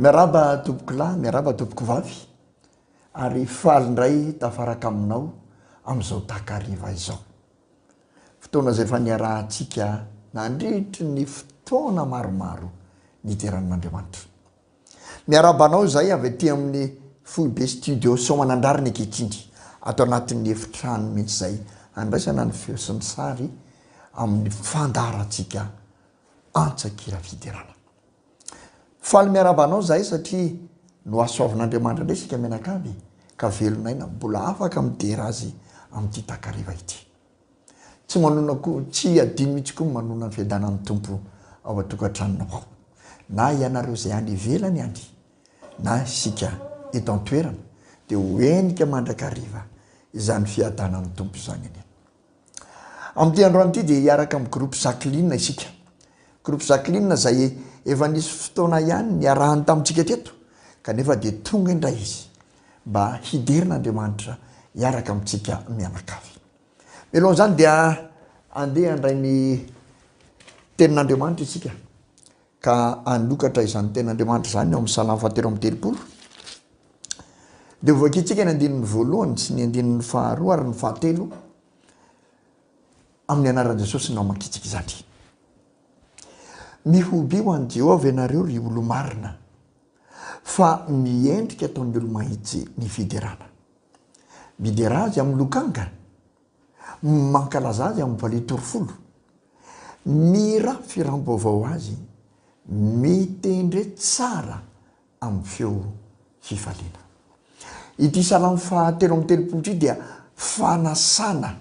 Miaraba tompoko lahy, miaraba tompoko vavy. Ary faly ndray tafaraka aminao amin'izao takariva izao. Fotoana izay efa niarahantsika nandritry ny fotoana maromaro niteran'Andriamanitra. Miarabanao izay avy ety amin'ny foibe studio Zoma nandariny ankehitriny ato anatin'ny efitrano mihitsy izay andraisana ny feo sy ny sary amin'ny fandaharantsika Antsan-kira fiderana. Faly miarabanao zahay satria no asoavin'Andriamanitra indray sika menakavy ka velonaina mbola afaka midera azy amin'ity takariva ity. Tsy manonako tsy adino mihitsy koa manona ny fiadanan'ny tompo ao an-tokantranonao ao. Na ianareo izay any ivelany any na sika eto an-toerana dia hoenika mandrakariva izany fiadanan'ny tompo izany eny. Amin'ity androany ity dia hiaraka amin'ny groupe JACQUELINE isika. Groupe JACQUELINE izay efa nisy fotoana ihany niarahany tamintsika teto kanefa dia tonga indray izy mba hiderin'Andriamanitra hiaraka amintsika mianakavy. Meloha izany dia andeha handray ny tenin'Andriamanitra isika ka anokatra izany tenin'Andriamanitra izany ao amin'ny Salamo 73. Dia voakitsika ny andinin'ny voalohany sy ny andinin'ny faharoa ary ny fahatelo amin'ny anaran'i Jesôsy no makitsika izany. Mihoby ho an'i Jehovah ianareo ry olo marina fa miendrika ataon'ny olo-mahitsy ny fiderana. Midera azy amin'ny lokanga, mankalaza azy amin'ny valitorofolo, mira firam-baovao azy, mitendre tsara amin'ny feo fifaliana. Ity Salamo 73 dia fanasana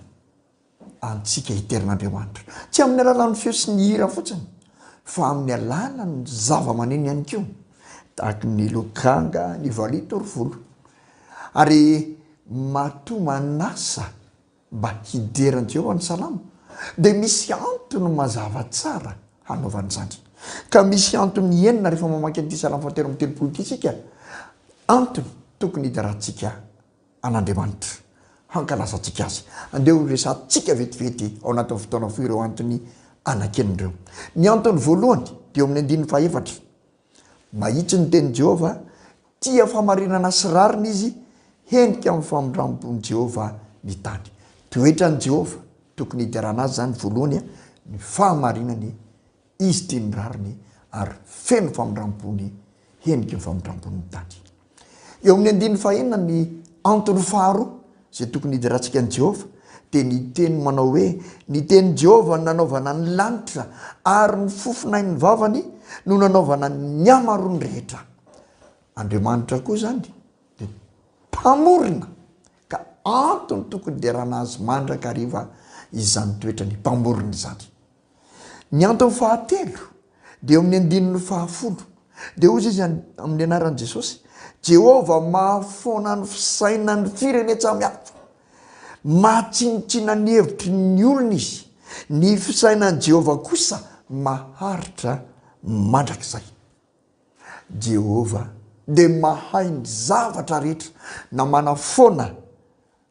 antsika hiterin'Andriamanitra. Tsy amin'ny alalan'ny feo sy ny hira fotsiny, fa amin'ny alalan'ny zava-maneno ihany koa, tahaka ny lokanga, ny valitorofolo. Ary matoa manasa mba hideran'i Jehovah ny salamo dia misy antony mazava tsara hanaovan'izany. Ka misy antony enina rehefa mamaky an'ity Salamo 73 ity isika. Antony tokony hiderantsika an'Andriamanitra, hankalazantsika azy. Andeha ho resantsika vetivety ao anatin'ny fotoana foy ireo antony anankenindreo. Ny antony voalohany dia amin'ny andininy fahaefatra. Mahitsy ny tenin'i Jehovah, tia famarinana sy rariny izy, hendrika amin'ny famindrampon'i Jehovah ny tany. Toetran'i Jehovah tokony hiderana azy zany voalohany, ny fahamarinany, izy tia ny rariny ary feno famindrampony, hendrika ny famindrampony ny tany. Eo amin'ny andininy fahaenina ny antony faharoa izay tokony hiderantsika an'i Jehovah dia ny teny manao hoe ny tenin'i Jehovah nanaovana ny lanitra ary ny fofonain'ny vavany no nanaovana ny amarony rehetra. Andriamanitra koa zany dia mpamorina ka antony tokony hiderana azy mandrakariva izany toetrany mpamorina izany. Ny antony fahatelo dia amin'ny andininy fahafolo dia hozy izy amin'ny anaran'i Jesôsy, Jehovah mahafoana ny fisaina ny firenena-samihafa, mahatsinitsina ny hevitry ny olona izy, ny fisainan'i Jehovah kosa maharitra mandrakizay. Jehovah dia mahay ny zavatra rehetra na manafoana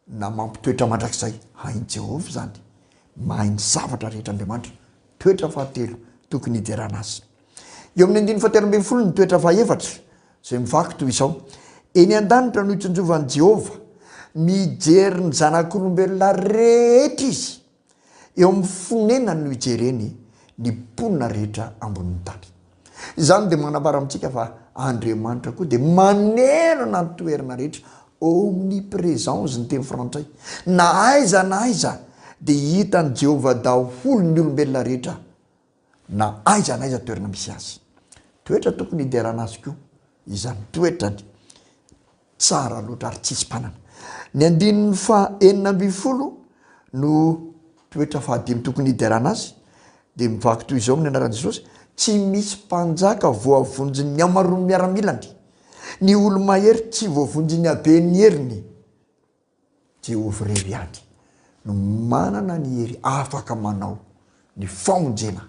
na mampitoetra mandrakizay. Hain'i Jehovah zany, mahay ny zavatra rehetra Andriamanitra. Toetra fahatelo tokony hiderana azy. Eo amin'ny andininy fahatelo-ambin'ny ny toetra fahaefatra izay mivaky toy izao: eny an-danitra no hitsinjovan'i Jehovah, mijery ny zanak'olombelona rehetra izy, eo amin'ny fonenany no hijereny ny mponina rehetra ambonin'ny tany. Izany dia manambara amintsika fa Andriamanitra koa dia manenona ny toerana rehetra, omniprésence ny teny frantsay. Na aiza dia hitan'i Jehovah daholo ny olombelona rehetra, na aiza toerana misy azy. Toetra tokony hiderana azy koa izany toetrany tsara loatra ary tsisy mpanana. Ny andininy fahaenina ambin'ny folo no toetra fahadimy tokony hiderana azy dia mivaky toy izao amin'ny anaran'i Jesôsy: tsy misy mpanjaka voavonjy ny amarony miaramilany, ny olo-mahery tsy voavonjy ny habe ny heriny. Jehovah irery ihany no manana ny hery afaka manao ny famonjena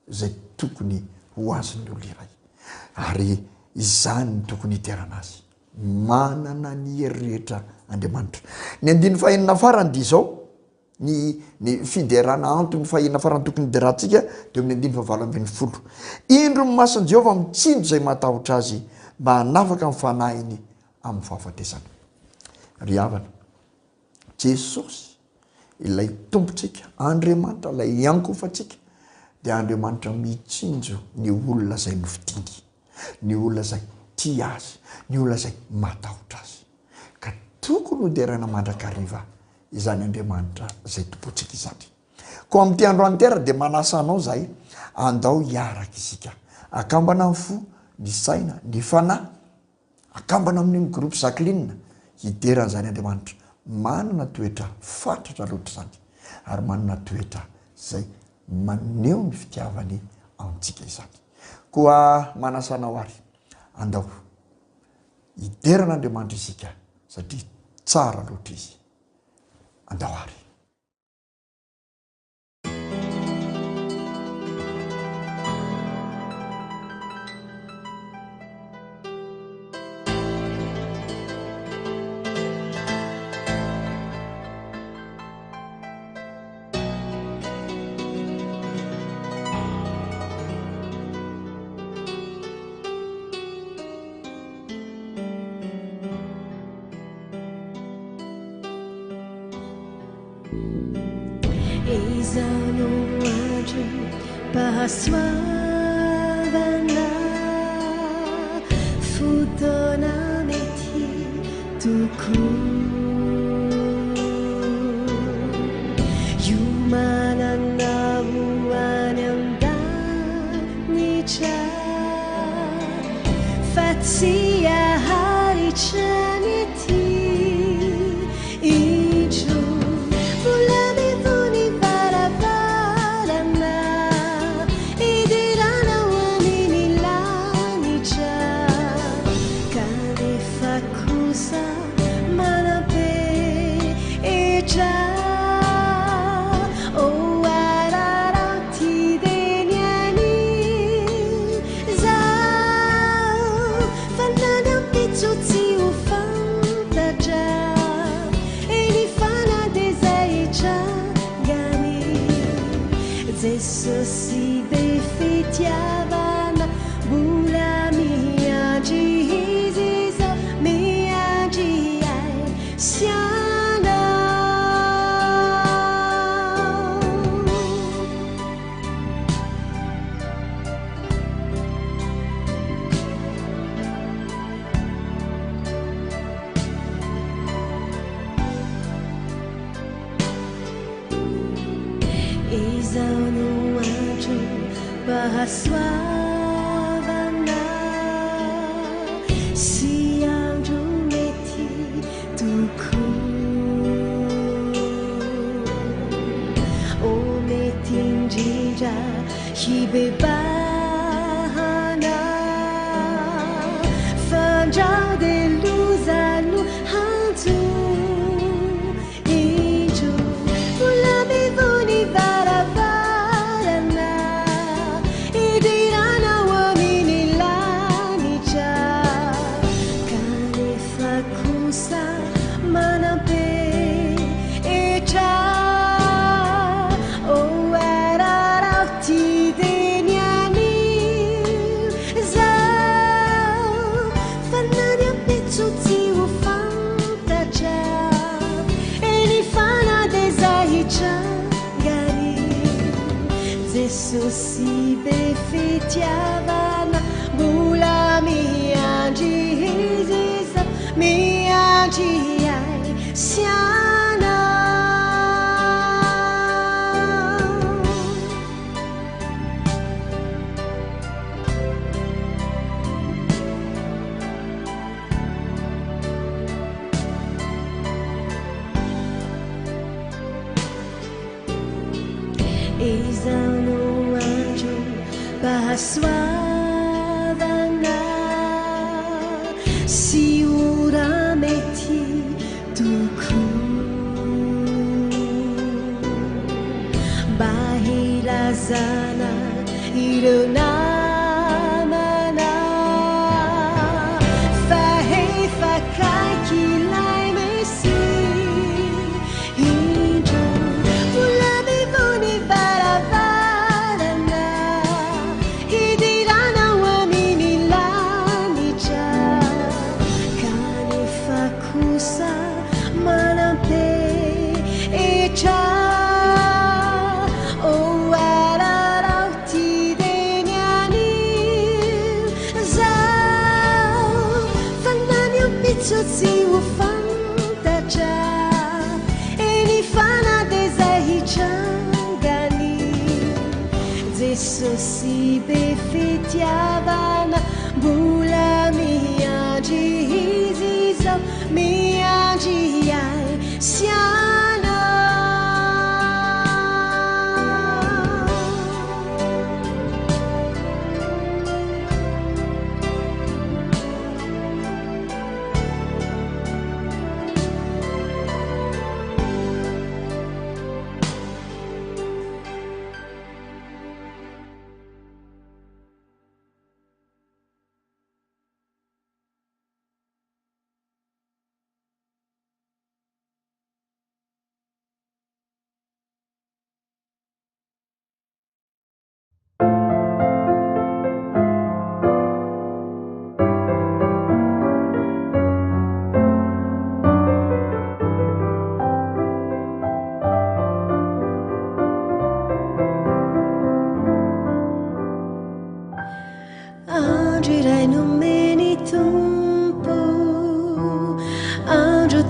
izay tokony ho azin'ny olona iray. Ary izany ny tokony hiderana azy, manana ny hery rehetra Andriamanitra. Ny andininy fahaenina farany dia izao: ny fiderana antony fahaenina farany tokony hiderantsika dia amin'ny andininy fahavalo ambin'ny folo. Indro ny mason'i Jehovah mitsinjo izay matahotra azy, mba hanafaka mifanahiny amin'ny fahafatesana. Ry havana, Jesosy ilay tompontsika, Andriamanitra ilay iankofantsika, dia Andriamanitra mitsinjo ny olona izay nofidiny, ny olona izay tia azy, ny olona izay matahotra azy. Ka tokony hoderana mandrakariva izany Andriamanitra izay tompontsika izany. Ko amin'ity androany tera dia manasa anao zahay andao hiaraka isika, akambana amin'ny fo, ny saina, ny fanahy, akambana amin'ny groupe JACQUELINE, hiderana izany Andriamanitra manana toetra fatratra loatra izany, ary manana toetra izay maneho ny fitiavany amintsika izany. Koa manasa anao ary andao hiderana Andriamanitra isika satria tsara loatra izy. Andao ary. Antsan-kira fotoana mety tokoa, iomanana hoany an-danitra fa tsy aharitra ny ety intro. JESØ si be fitiavana mbola miandry izy zao, miandry ay sianao. Izao no Antrom-PAHASOAVANA sy andro mety tokoa, o mety indrindra hibebahana fandrao de lozano hanjo indro vola bevony barabarana idirana ho amin'ny lanitra, kanefa kosa manam-petra o ararao tideny anio zao, fanany ampetso tsy ho fantatra eny fanade zahitra ngari. JESØ si be fitiavana mbola miandry izy zao, miandry ay sianao. Izao no Antrom-PAHASOAVANA sy ora mety tokoa, mba hilazana ireo namana fa efa kaiky ilay Mesy indro vola bevony barabarana idirana ho amin'ny lanitra, JESÅ sy be fitiavana mbola miandry izy zao miandry ay siana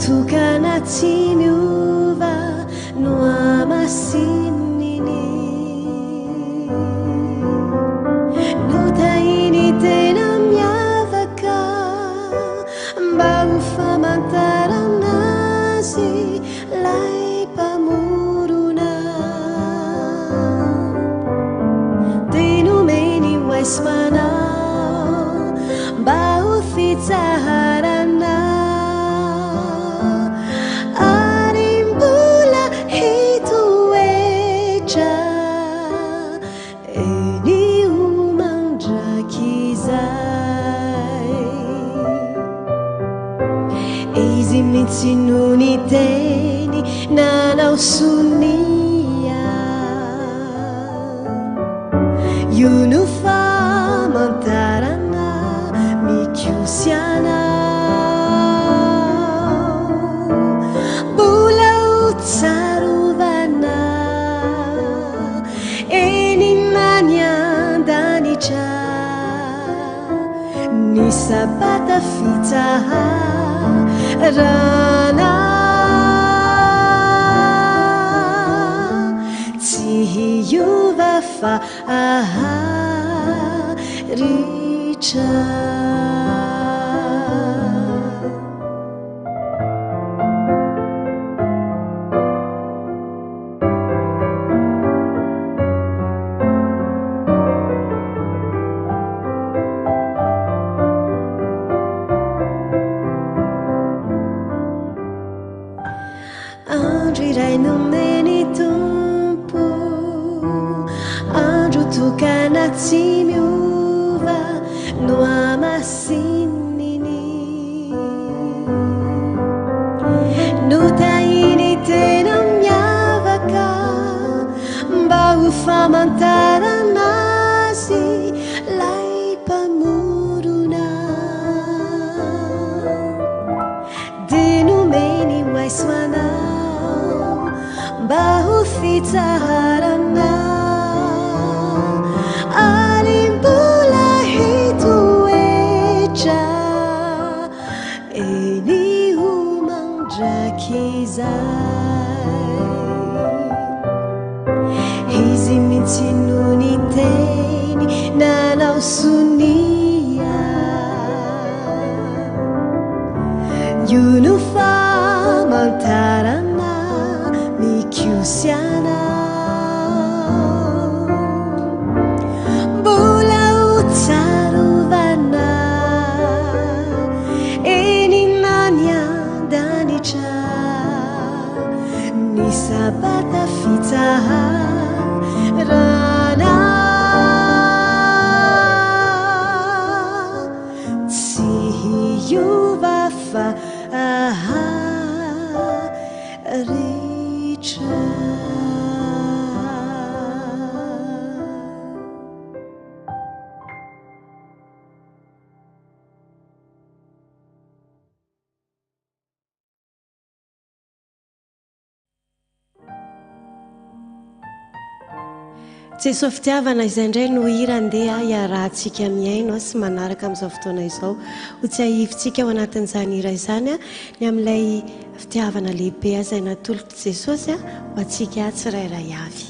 tukana tsy miova no amasininy no tahiny tena miavaka mba ho famantaranazy lay mpamorona tenomeny oaisy manao mba ho fitsaharana tsy nony teny nanao sonia io no famantarana mikosiana mbola ho tsarovana eny many andanitra ny sabata fitarana tsy hiova fa aharitra tsy miova no amasininy no tahiny tena miavaka mba ho famantaranazy lay mpamorona de nomeny oaisy manao mba ho fitsaharana alimbola hitoetra eny ho mandrakizay izy mitsy nony teny nanao sonia io no famantarana mikosiana sabata fitarana tsy hiova fa aharitra JESÅ fitiavana izay indray no hira andeha iarahantsika miaino sy manaraka amin'izao fotoana izao ho tsy ahivitsika ao anatin'izany hira izany ny amin'ilay fitiavana lehibe izay natolotry Jesosy ho antsika tsirairay avy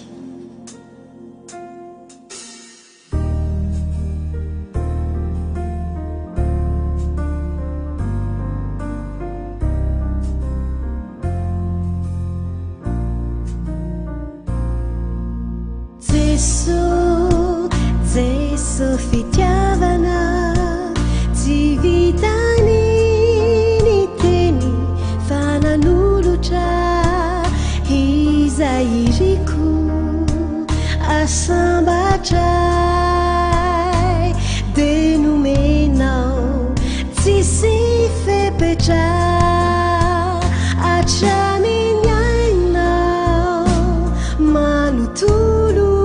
JESØ fitiavana tsy vitany ny teny fa nanolotra izay iriko asambatray de nomenao tsisy fepetra atramin'ny ainao manontolo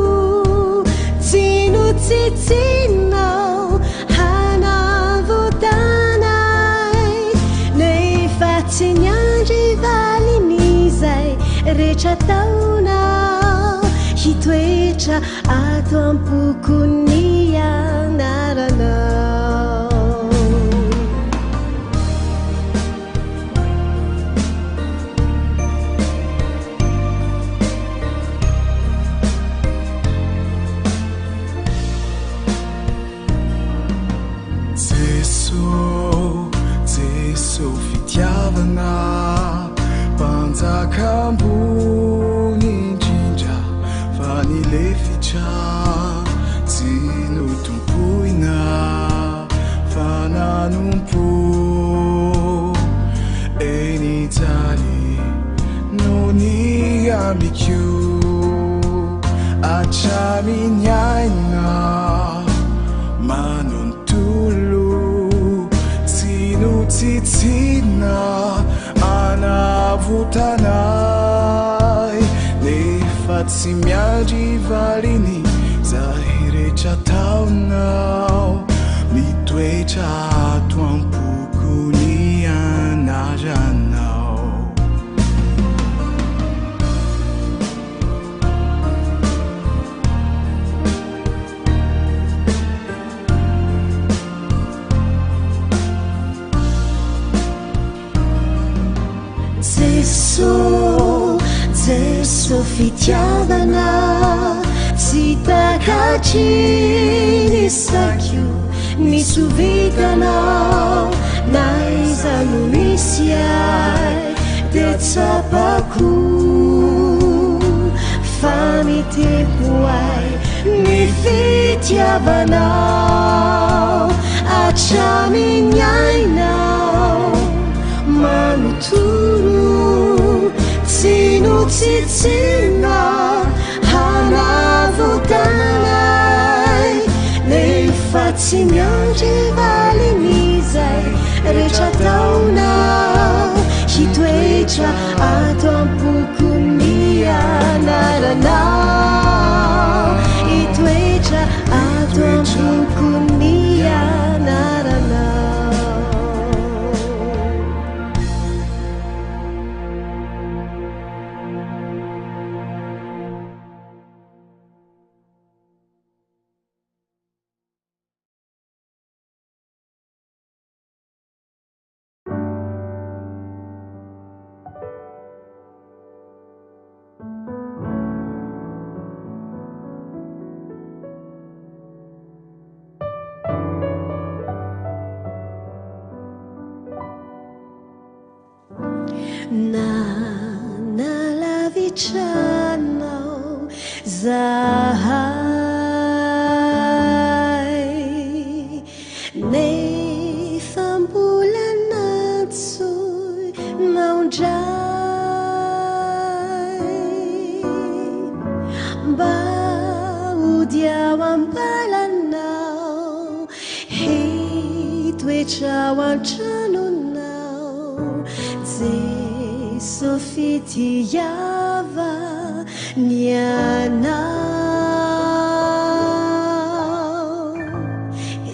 tsitsinao hanavotanay nefa tsy niandry valin'izay rehetra taonao hitoetra ato am-pokony anaranao JESØ fitiavana panjakambony indrindra fa nilefitra tsy notompoina fa nanompo enijaly no ny amiko atramin'ny aina manontolo tsitsina anavotanay nefa tsy miandry valiny zay rehetra taonao mitoetra ato am-pokony anaranao JESØ fitiavana tsy takatry ny sakio ny sovitanao na iza no misy ay de tsapako fa mitempo ay ny fitiavanao atramin'ny ainao manontolo tsitsina hanavotanay nefa tsy miandry valin'izay rehetra taonao hitoetra ato am-pokony anaranao hitoetra ato am-pokony anaranao nalavitrano zahay nefa mbola natsoy naondray mba odiao ambalanao hitoetra ao antranonao JESØ fitiavananao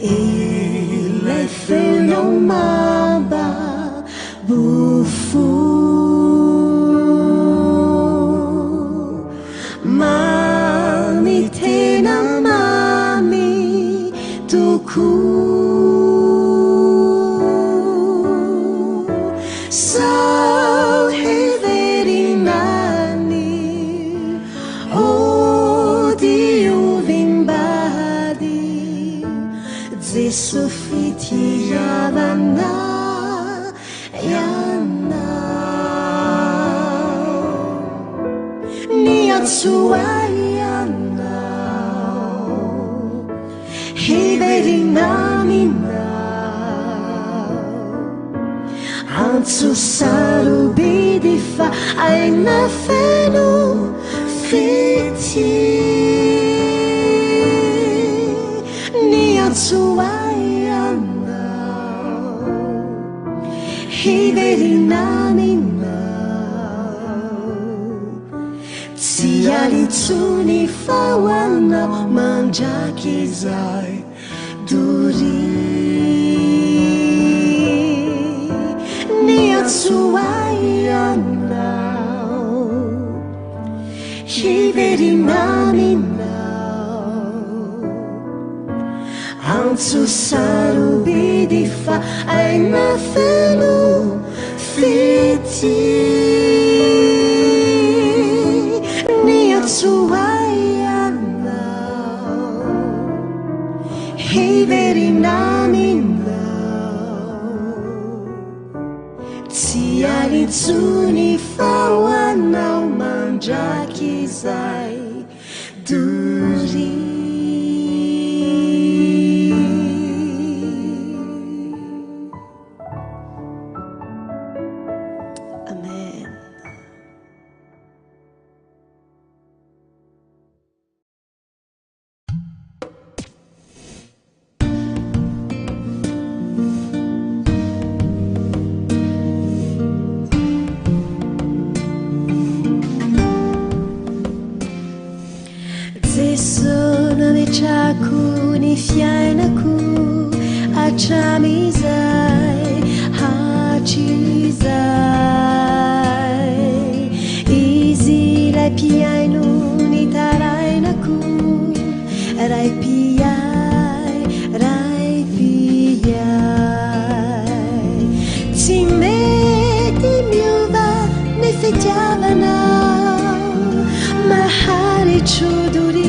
ilay feonao mamba bofo mamy tena mamy tokoa sao heverinany odiovimbady JESØ fitiavana yanao niatsoaiana sarobidy fa aina feno fity ny antsoaianao hiverinanao tsy alitsony fahoanao mandraky izay dory ny antsoaianao hiverinanao antso sarobidy fa aina feno fity ny antsoaianao hiverinanao tsy alitsony fahoanao mandraky izay dory amen. Jesô nametrako ny fiainako hatramizay hatrizay izy ray mpiaino ny tarainako ray mpiay ray mpiay tsy mety miova ny fitiavana maharitrodori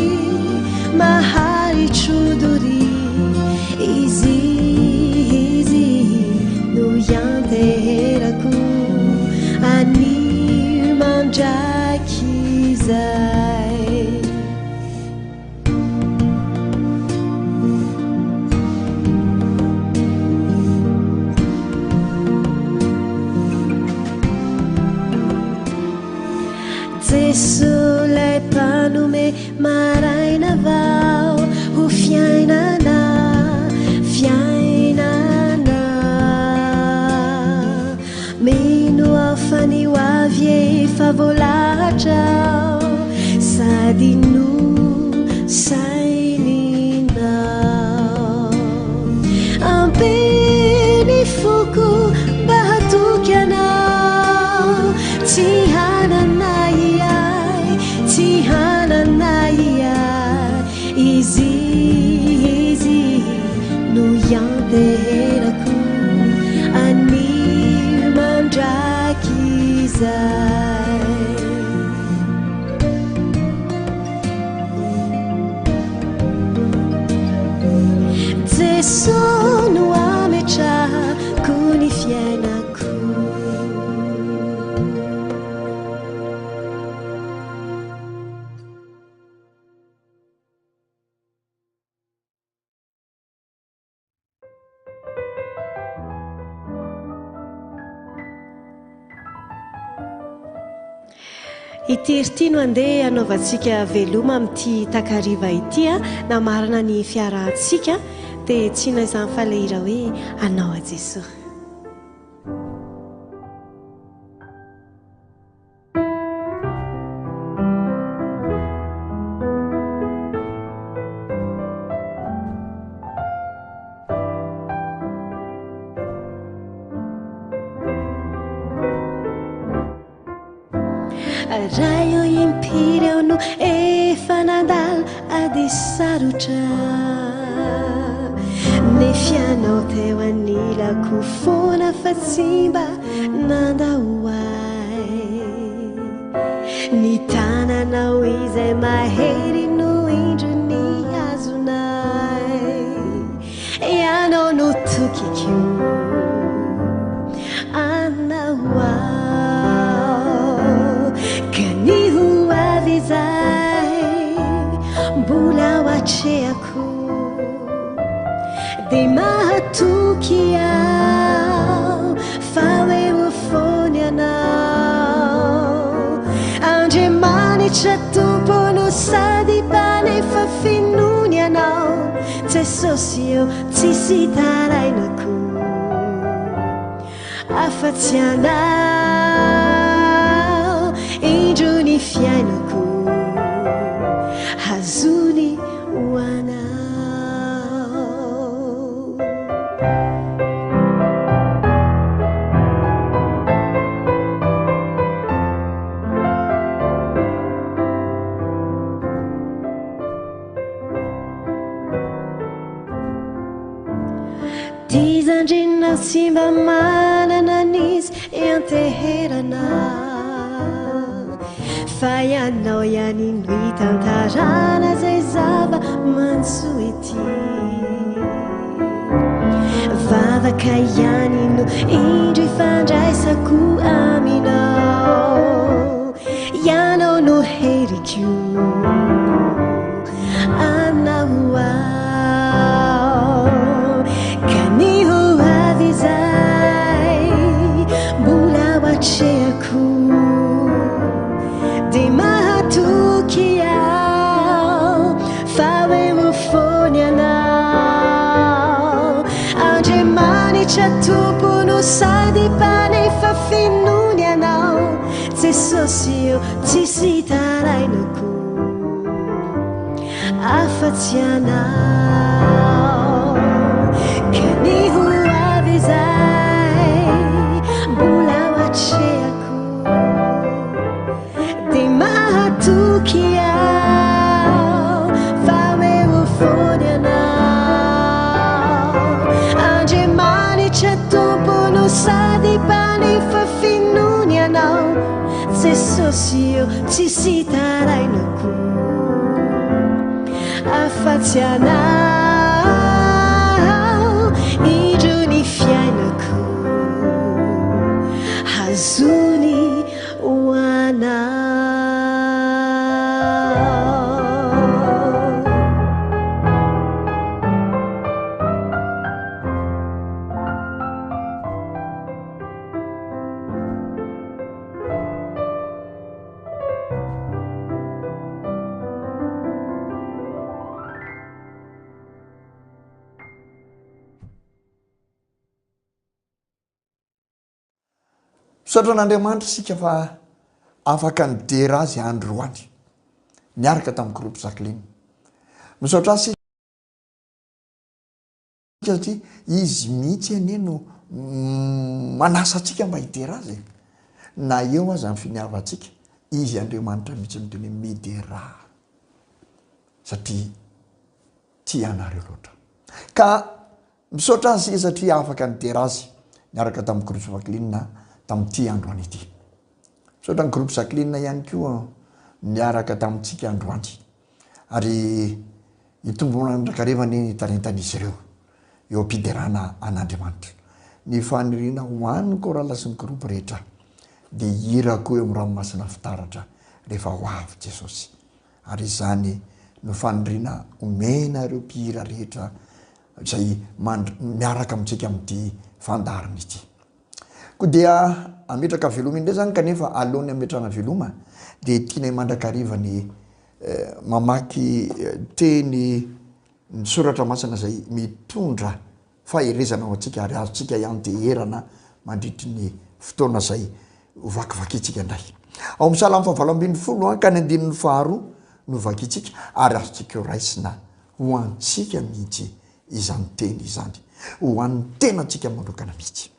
izy no ianterako any mandraky izay Jesô lay mpanome maraina vao ho fiainana mino ao fanio avy efa voalahatrao sady no saininao ampiny foko mba hatoky anao tsy hananay izy no ianterako any mandraky izay Jesô no ametrahako ny fiainako itiry no andeha anaovantsika veloma amin'ity takariva ity namarana ny fiarahantsika dia tsy naizany fa ilay ira hoe anao a Jesô raha eo impiry eo no efa nandalo ady sarotra ny fianao teo anilako foana fa tsy mba nandahoay ny tananao izay mahery no indro ny azonay ianao no tokiko anahoay mbola hoatreako dia mahatoky aho fa hoe ho jesosy eo tsisy tarainako afa-tsy anao indro ny fiainako hazony ho anao dizandrina tsy mba manana nisy ianteherana fa ianao ihany no hitantarana zay zava-manso ety vavaka ihany no indro ifandraisako aminao ianao no heriko anao kaniho avizay mbola watreako de mahatoky ao fa hoe mofony anao andriamanitra tompono sady panefa finony anao jesosy eo tsisy tarainako afa-tsy anao kaniho avizay mbola watreako de mahatoky ao fa hoe mofony anao andriamanitra tompono sady panefa finony anao jesosy eo tsisy tarainako afa-tsy anao indro ny fiainako hazony ho anao Sotran'Andriamanitra sika fa afaka nidera azy androany niaraka tamin'ny groupe JACQUELINE misaotra azy satria izy mihitsy anie no manasa atsika mba hidera azy na eo aza ny finiavantsika izy Andriamanitra mihitsy no teny midera satria tia anareo loatra ka misaotra azy sika satria afaka nidera azy niaraka tamin'ny groupe JACQUELINE na tamin'ity androany ity misaotra ny groupe JACQUELINE ihany koa niaraka tamintsika androany ary itombona ndrakarevany tarentan'izy ireo eo fiderana an'Andriamanitra ny faniriana ho an'ny korala sy ny groupe rehetra dia hirako eo amin'ny ranomasina fitaratra rehefa ho avy Jesosy ary izany no faniriana omena ireo mpihira rehetra izay miaraka amintsika amin'ity fandarina ity koa dia ametraka veloma indray zany kanefa alohan'ny ametrana veloma dia tianay mandrakarivany mamaky teny ny soratra masina zay mitondra faherezana ao antsika ary azontsika ianteherana mandritry ny fotoana zay vakivakitsika indray ao amin'ny Salamo 8:20 ka ny 5 no vakitsika ary azontsika eo raisina ho antsika mihitsy izany teny izany ho an'ny tenantsika manokana mihitsy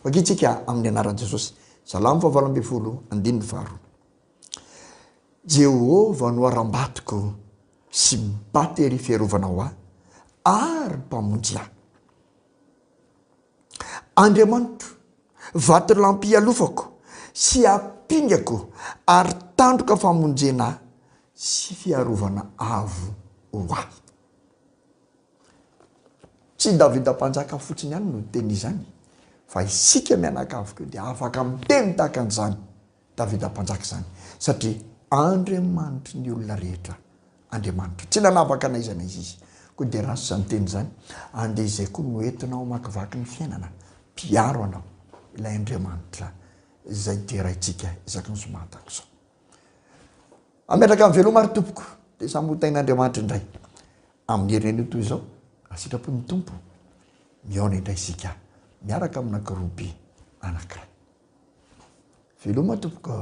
vakitsika amin'ny anaran'i Jesosy Salamo 8:5 Jehovah no aram-batoko sy mibatery fiarovana ho ary mpamonjy ahy Andriamanitra vato-lampy alofako sy apingako ary tandroka famonjena sy fiarovana avo ho ahy tsy Davida mpanjaka fotsiny ihany no teny izany fa isika mianakaviko dia afaka miteny tahaka an'izany Davida mpanjaka izany satria Andriamanitra ny olona rehetra Andriamanitra tsy nanavaka anaizana izy koa dia raha izany teny izany andeha izay koa no entinao makivaky ny fiainana mpiaro anao ilay Andriamanitra izay teraitsika isaky ny Zoma tahaka izao ametraka amin'ny veloma ary tompoko dia samy ho tain'Andriamanitra indray amin'ny herinany toy izao sitrapony tompo miaona indray isika miaraka amin'nankaroabe anankiray veloma tompoko